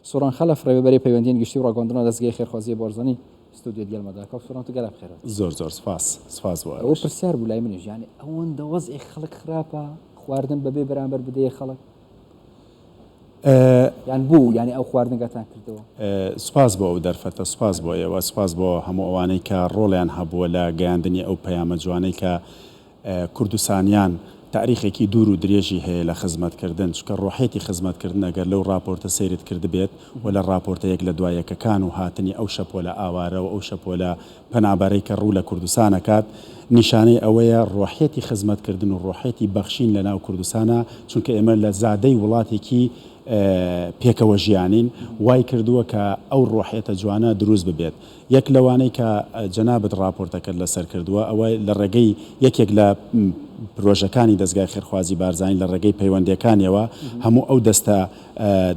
سۆران خەلەف ڕێبەری پەیوەندیان گشتی و ڕاگەاندنەوە دەستگای خێرخوازی بارزانانی ستودیۆ دیالمەداکە و سۆران گەلە بخێرەوە. زۆر سپاس بۆ ئەوە پرسیار بوو لای منیش، یعنی ئەوەندە وەزعی خەڵک خراپە خواردن بەبێ بەرامبەر بدەیە خەڵک یان بوو، یعنی ئەو خواردنگاتان کردەوە. سپاس بۆ ئەو دەرفەتە، سپاس بۆ ئێوە، سپاس بۆ هەموو ئەوانەی کە ڕۆڵیان هەبووە لە گەیاندنی ئەو پەیامە جوانەی کە کوردستانیان تاریخێکی دوور و درێژی هەیە لە خزمەتکردن، چکە ڕۆحێتی خزمەتکردن ئەگەر لەو راپۆرتە سیرت کرد بێت و لە راپۆرتە یەک لە دوایەکەکان و هاتنی ئەو شەپۆلە ئاوارە و ئەو شەپۆلە پەنابەرەی کە ڕوو لە کوردستانەکات نیشانەی ئەوەیە ڕۆحێتی خزمەتکردن و ڕۆحێتی بەخشین لە ناو کوردستانە، چونکە ئێمە لە زادەی وڵاتێکی پێکەوە ژیانین وای کردووە کە ئەو ڕۆحێتە جوانە دروست ببێت. یەک لەوانەی کە جەنابەت راپۆرتەکەت لەسەر کردووە ئەوە لە ڕێگەی یەکێک لە پرۆژەکانی دەستگای خێرخوازی بارزانانی لە ڕێگەی پەیوەندیەکانیەوە هەموو ئەو دەستە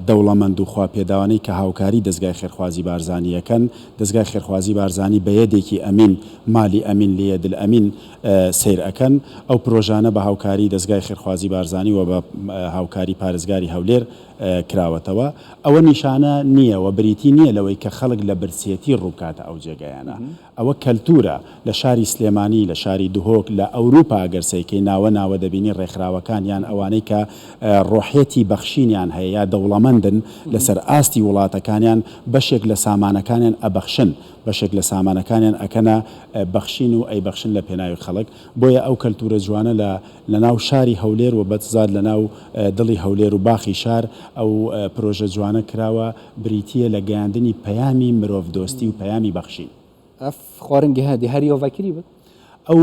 دەوڵەمەند و خواپێداوانەی کە هاوکاری دەستگای خێرخوازی بارزانیەکەن، دەستگای خێرخوازی بارزانی بە یەدێکی ئەمین مالی ئەمین لە یەدل ئەمین سیر ئەکەن. ئەو پرۆژانە بە هاوکاری دەستگای خێرخوازی بارزانی و بە هاوکاری پارێزگاری هەولێر کراوەتەوە. ئەوە نیشانە نییە و بریتی نییە لەوەی کە خەڵک لە برسێتی ڕووکاتە ئەو جێگەیانە. ئەوە کەلتورە لە شاری سلێمانی، لە شاری دهۆک، لە ئەوروپا گەرسەیکەی ناوە دەبینی ڕێکخراوەکان یان ئەوانەی کە ڕۆحێتی بەخشینیان هەیە یا دەوڵەمەندن لەسەر ئاستی وڵاتەکانیان بەشێک لە سامانەکانیان ئەبەخشن، بەشێک لە سامانەکانیان ئەکەنە بەخشین و ئەیبەخشن لە پێناوی خەڵک. بۆیە ئەو کەلتورە جوانە لە ناو شاری هەولێر و بەتزاد لە ناو دڵی هەولێر و باخی شار ئەو پرۆژە جوانە کراوە بریتیە لە گەیاندنی پەیامی مرۆڤ دۆستی و پەیامی بەخشین. ئەف خواردنگە هەدی هەری ئەوڤاکری بێت ئەو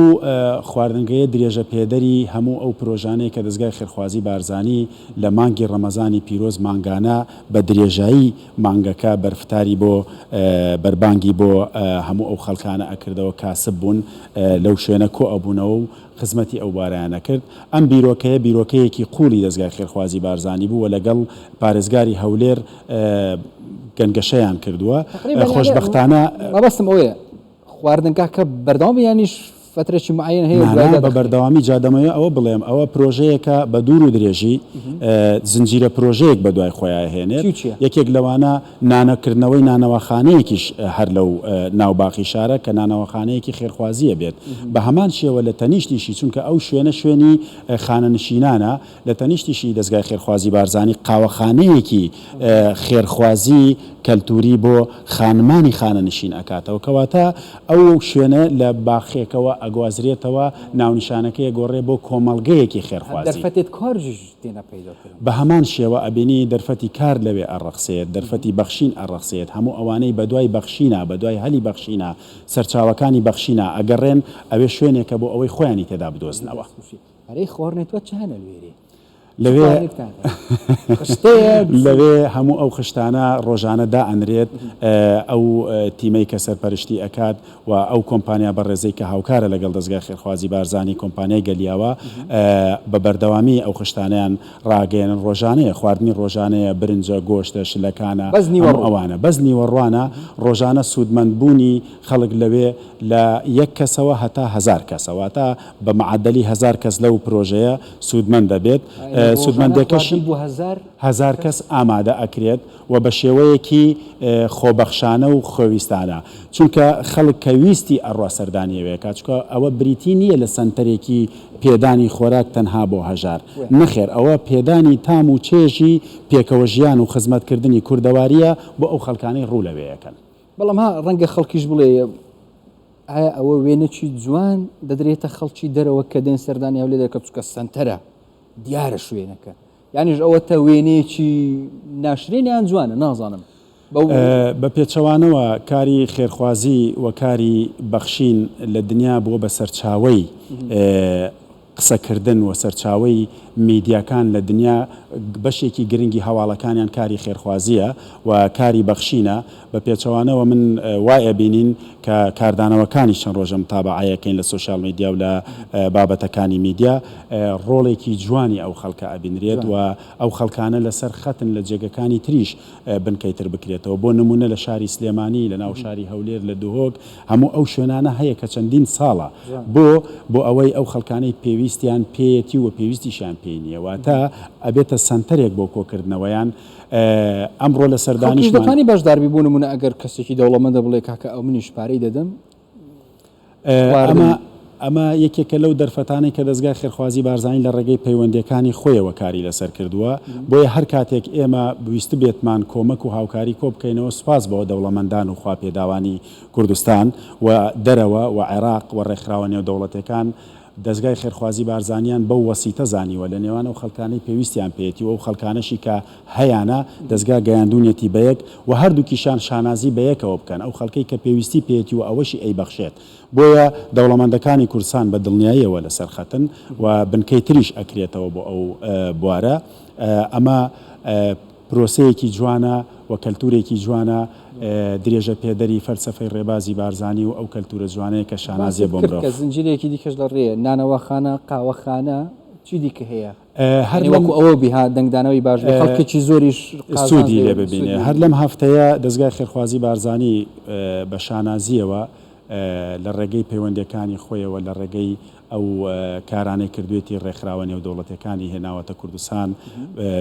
خواردنگەیە درێژە پێدەری هەموو ئەو پرۆژانەیە کە دەستگای خێرخوازی بارزانی لە مانگی ڕەمەزانی پیرۆز مانگانە بە درێژایی مانگەکە بەرفتاری بۆ بەربانگی بۆ هەموو ئەو خەڵکانە ئەکردەوە کاسب بوون لەو شوێنە کۆ ئەبوونەوە و خزمەتی ئەو بارایانە کرد. ئەم بیرۆکەیەکی قوڵی دەستگای خێرخوازی بارزانی بوو و لەگەڵ پارێزگاری هەولێر گەنگەشەیان کردووە. خۆشبەختانە بەبەستم ئەوەیە خواردنگا کە بەردەوامی یانیش فترێکی معین هەیە بە بەردەوامی جادەمەیە ئەوە بڵێم ئەوە پرۆژەیەکە بە دوور و درێژی زنجیرە پرۆژەیەک بە دوای خۆیان هێنێت. یەکێک لەوانە نانەکردنەوەی نانەوەخانەیەکیش هەر لەو ناوباخی شارە کە نانەوەخانەیەکی خێرخوازیە بێت بە هەمان شێوە لە تەنیشتیشی، چونکە ئەو شوێنی خانەنشینانە لە تەنیشتیشی دەستگای خێرخوازی بارزانی قاوەخانەیەکی خێرخوازی کەلتوری بۆ خانمانی خانەنشین ئەکاتەوە، کەواتە ئەو شوێنە لە باخێکەوە ئەگوازرێتەوە ناونیشانەکەی گۆڕێ بۆ کۆمەڵگەیەکی خێرخوازی. دەرفەتێت کارژ تێنە پەیدا بە هەمان شێوە ئەبینی دەرفەتی کار لەوێ ئەڕەخسێت، دەرفەتی بەخشین ئەڕەخسێت. هەموو ئەوانەی بە دوای بەخشینە، بە دوای هەلی بەخشینە، سەرچاوەکانی بەخشینە ئەگەڕێن ئەوێ شوێنێکە بۆ ئەوەی خۆیانی تێدا بدۆزنەوە. هەرەی خواردنێتوە چانە لێرێ لەوێ هەموو ئەو خشتانە ڕۆژانە دائەنرێت. ئەو تیمەی کە سەرپەرشتی ئەکات و ئەو کۆمپانیا بەڕێزەی کە هاوکارە لەگەڵ دەستگای خێرخوازی بارزانی کۆمپانیای گەلیاوە بە بەردەوامی ئەو خشتانیان ڕاگەێنن. ڕۆژانەیە خواردنی ڕۆژانەیە برنجە، گۆشتە، شلەکانە، ئەوانە بەز نیوەڕوانە ڕۆژانە سوودمەندبوونی خەڵک لەوێ لە 1 کەسەوە هەتا 1000 کەسەوە تا بە معدەلی 1000 کەس لەو پرۆژەیە سوودمەند دەبێت. سوودمەندەکەشی 1000 کەس ئامادە ئەکرێت و بە شێوەیەکی خۆبەخشانە و خۆویستانە، چونکە خەڵک کە ویستی ئەڕوا سەردانیەوەیە چکە ئەوە بریتی نییە لە سنتەرێکی پێدانی خۆراک تەنها بۆ هەژار، نەخێر ئەوە پێدانی تام و چێژی پێکەوە ژیان و خزمەتکردنی کوردەواریە بۆ ئەو خەڵکانەی ڕوو لەوەیەکەن. بەڵام ها ڕەنگە خەڵکیش بڵێ ئایا ئەوە وێنەی جوان دەدرێتە خەڵکی دەرەوە کە دێن سەردانی هەولێر دەکە چکە سنتەرە دیارە شوێنەکە، یانیش ئەوە تا وێنەیەکی ناشرێنیان جوانە نازانم. بە پێچەوانەوە کاری خێرخوازی و کاری بەخشین لە دنیا بووە بە سەرچاوەی قسەکردن و سەرچاوەی میدیاکان لە دنیا. بەشێکی گرنگی هەواڵەکانیان کاری خێرخوازیە و کاری بەخشینە. بە پێچەوانەوە من وایە بینین کە کاردانەوەکانی چەند ڕۆژە متابعەکەین لە سوشال میدیا و لە بابەتەکانی میدیا ڕۆڵێکی جوانی ئەو خەڵکە ئەبینرێت و ئەو خەڵکانە لەسەر خەتن لە جێگەکانی تریش بنکەیتر بکرێتەوە. بۆ نمونە لە شاری سلێمانی، لە ناو شاری هەولێر، لە دهۆک، هەموو ئەو شوێنانە هەیە کە چەندین ساڵە بۆ ئەوەی ئەو خەڵکانەی پێویستیان پێیەتی و پێویستیشان پێ پێی نییە واتە ئەبێتە سنتەرێک بۆ کۆکردنەوەیان ئەمڕۆ لە سەردانیش دەتوانی بەشداربی بوون منە ئەگەر کەسێکی دەوڵەمەندە بڵێ کاکە ئەو منیش پارەی دەدەم ئەمە یەکێکە لەو دەرفەتانەی کە دەستگای خێرخوازی بارزانانی لە ڕێگەی پەیوەندیەکانی خۆیەوە کاری لەسەر کردووە بۆیە هەر کاتێک ئێمە ویست بێتمان کۆمەک و هاوکاری کۆ بکەینەوە سوپاس بەوە دەوڵەمەندان و خواپێداوانی کوردستان و دەرەوە و عێراق و ڕێکخراوە نێودەوڵەتەکان دەستگای خێرخوازی بارزانیان بەو وەسیتە زانیوە لە نێوان و خەڵکانەی پێویستیان پێێتی و خەڵکانەشی کە هەیانە دەستگا گەیاندونێتی بەیەک و هەردووکیشان شانازی بەیەکەوە بکەن ئەو خەڵکەی کە پێویستی پێێتی و ئەوەشی ئەیبەخشێت بۆیە دەوڵەمەندەکانی کورسان بە دڵنیاییەوە لەسەر خەتن و بنکەی تریش ئەکرێتەوە بۆ ئەو بوارە ئەمە پرۆسەیەکی جوانە و کەلتورێکی جوانە درێژە پێدەری فەلسەفەی ڕێبازی بارزانی و ئەو کەلتورە جوانەیە کە شانازیە بۆ مرۆڤ زنجیرێکی دیکەش لە ڕێە نانەوەخانە قاوەخانە چی دیکە هەیە هەر وەکو ئەوە بیها دەنگدانەوەی باش خەڵکێکی زۆریش سوودی لێ ببینێ هەر لەم هەفتەیە دەستگای خێرخوازی بارزانی بە شانازیەوە لە ڕێگەی پەیوەندیەکانی خۆیەوە لە ڕێگەی ئەو کارانەی کردوێتی ڕێکخراوە نێودەوڵەتەکانی هێناوەتە کوردستان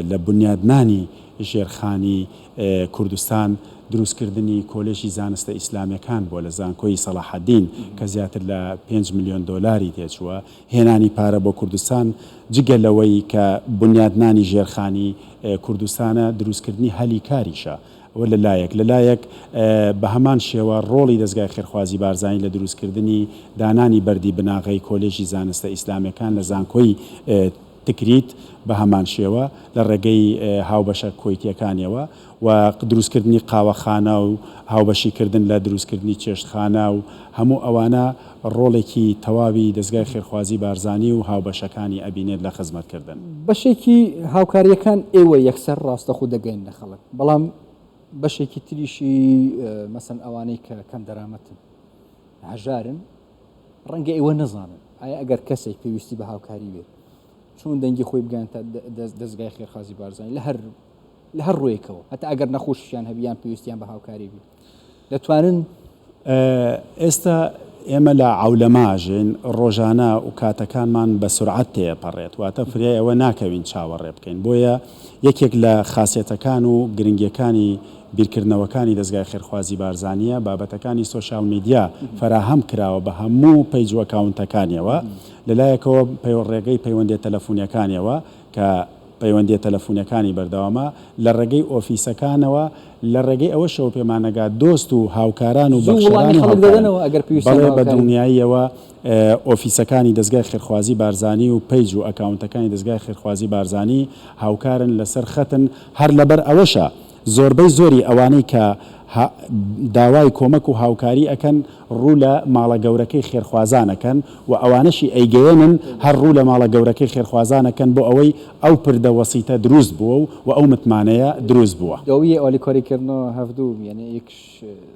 لە بنیادنانی ژێرخانی کوردستان دروستکردنی کۆلێژی زانستە ئیسلامیەکان بۆ لە زانکۆی سەلاحەدین کە زیاتر لە 5 ملیۆن دۆلاری تێچووە هێنانی پارە بۆ کوردستان جگە لەوەی کە بنیادنانی ژێرخانی کوردستانە دروستکردنی هەلی کاریشە و لەلایەک بە هەمان شێوە ڕۆڵی دەستگای خێرخوازی بارزانی لە دروستکردنی دانانی بەردی بناغی کۆلێژی زانستە ئیسلامیەکان لە زانکۆی تکریت بە هەمان شێوە لە ڕێگەی هاوبەشە کۆیتیەکانیەوە و دروستکردنی قاوەخانە و هاوبەشیکردن لە دروستکردنی چێشتخانە و هەموو ئەوانە ڕۆڵێکی تەواوی دەستگای خێرخوازی بارزانی و هاوبەشەکانی ئەبینێت لە خزمەتکردن بەشێکی هاوکاریەکان ئێوە یەکسەر ڕاستەخۆ دەگەین لە خەڵک بەڵام بەشێکی تریشی مەسەن ئەوانەی کە کەم دەرامەتن هەژارن ڕەنگە ئێوە نەزانن ئایا ئەگەر کەسێک پێویستی بە هاوکاری بێت چون دەنگی خۆی بگەن تا دەستگای خێرخوازی بارزانی لە هەر ڕوویەکەوە هەتا ئەگەر نەخۆشیان هەبیان پێویستیان بە هاوکاری بێت دەتوانن ئێستا ئێمە لە عولەماژین ڕۆژانە و کاتەکانمان بە سورعەت تێپەڕێت واتە فریای ئەوە ناکەوین چاوەڕێ بکەین بۆیە یەکێک لە خاسیەتەکان و گرنگیەکانی بیرکردنەوەکانی دەستگای خێرخوازی بارزانیە بابەتەکانی سۆشیال میدیا فراهەم کراوە بە هەموو پەیج و ئەکاونتەکانیەوە لەلایەکەوە ڕێگەی پەیوەندی تەلەفۆنیەکانیەوە کە پەیوەندی تەلەفۆنیەکانی بەردەوامە لە ڕێگەی ئۆفیسەکانەوە لە ڕێگەی ئەوە شەو پێمانەگا دۆست و هاوکاران و بەڵێ بە دڵنیاییەوە ئۆفیسەکانی دەستگای خێرخوازی بارزانی و پەیج و ئەکاونتەکانی دەستگای خێرخوازی بارزانی هاوکارن لەسەر خەتن هەر لەبەر ئەوەشە زۆربەی زۆری ئەوانەی کە داوای کۆمەک و هاوکاری ئەکەن ڕوو لە ماڵە گەورەکەی خێرخوازانەکەن و ئەوانەشی ئەیگەێنن هەر ڕوو لە ماڵە گەورەکەی خێرخوازانەکەن بۆ ئەوەی ئەو پردە وەسیتە دروست بووە و ئەو متمانەیە دروست بووە دەویە ئۆلیکۆریکردنەوە هەفتوو یعنی یەک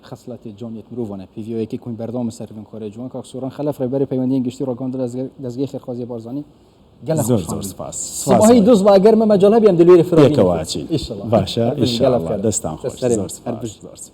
خەسڵەتی جۆنێت مرۆڤانە پیڤۆیەکی کوین بەردەوام سەربن کۆرە جوان کاک سووران خەلەف ڕێبەری پەیوەندی گشتی ڕۆکۆندە دەستگای خێرخوازی بارزانی زۆر سپاس سپاهی دۆست باگەرمە مەجاڵ هەبیان دەلێرە فرۆکەوە باشە ئینشاءالله دەستان خۆش